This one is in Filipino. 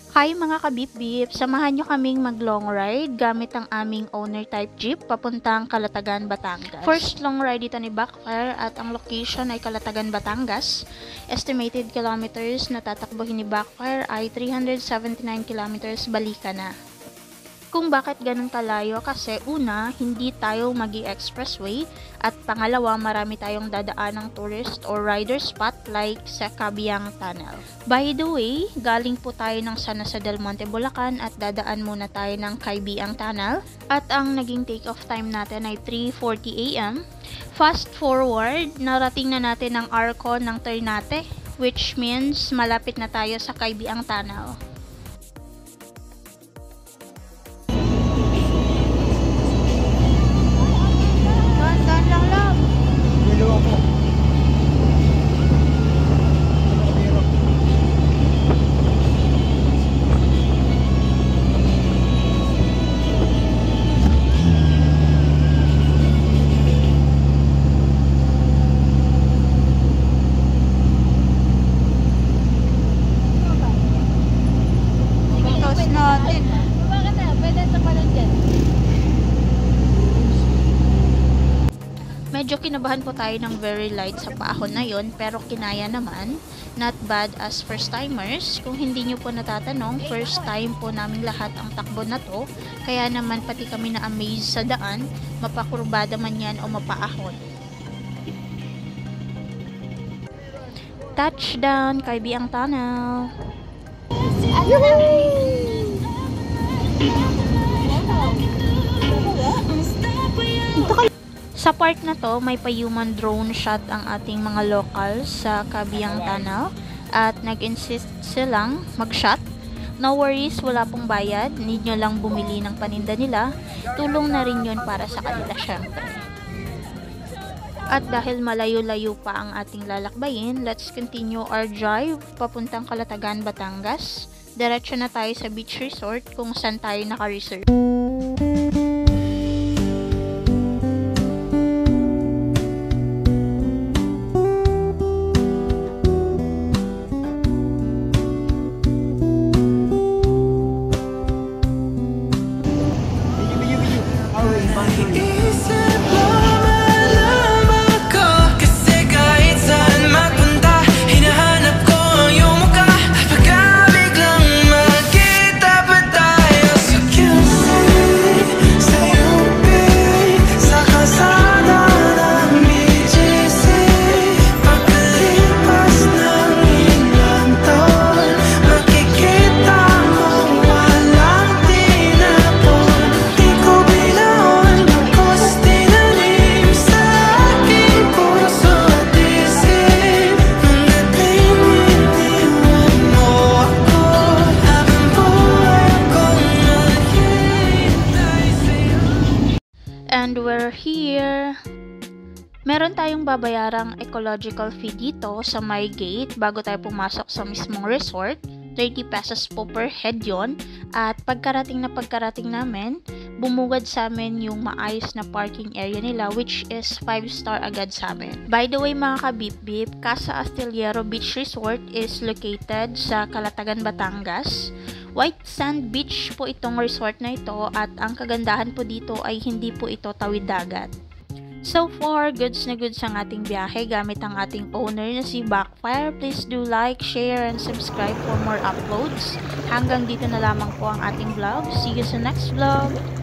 Hi mga kabip-bip! Samahan nyo kaming mag-long ride gamit ang aming owner type jeep papuntang Calatagan, Batangas. First long ride ito ni Backfire at ang location ay Calatagan, Batangas. Estimated kilometers na tatakbohin ni Backfire ay 379 kilometers balikan na. Kung bakit ganun kalayo kasi una, hindi tayo magi-expressway at pangalawa, marami tayong dadaan ng tourist or rider spot like sa Cabiang Tunnel. By the way, galing po tayo ng San Jose del Monte, Bulacan at dadaan muna tayo ng Cabiang Tunnel at ang naging take-off time natin ay 3:40 AM. Fast forward, narating na natin ang Arco ng Ternate, which means malapit na tayo sa Cabiang Tunnel. Medyo kinabahan po tayo ng very light sa paahon na yon, pero kinaya naman. Not bad as first timers. Kung hindi nyo po natatanong, first time po namin lahat ang takbo na to. Kaya naman pati kami na-amaze sa daan, mapakurbada man yan o mapaahon. Touchdown, Cabiang Tunnel! Sa part na to, may pa-human drone shot ang ating mga locals sa Cabiang Tunnel at nag-insist silang mag-shot. No worries, wala pong bayad. Need nyo lang bumili ng paninda nila. Tulong na rin yun para sa kanila syempre. At dahil malayo-layo pa ang ating lalakbayin, let's continue our drive papuntang Calatagan, Batangas. Diretso na tayo sa beach resort kung saan tayo naka-reserve. And we're here. Meron tayong babayarang ecological fee dito sa my gate bago tayo pumasok sa mismong resort. 30 pesos po per head yon. At pagkarating namin, bumugad sa amin yung maayos na parking area nila, which is 5-star agad sa amin. By the way mga kabip-bip, Casa Astillero Beach Resort is located sa Calatagan, Batangas. White Sand Beach po itong resort na ito at ang kagandahan po dito ay hindi po ito tawid dagat. So far, goods na goods ang ating biyahe gamit ang ating owner na si Backfire. Please do like, share, and subscribe for more uploads. Hanggang dito na lamang po ang ating vlog. See you sa next vlog!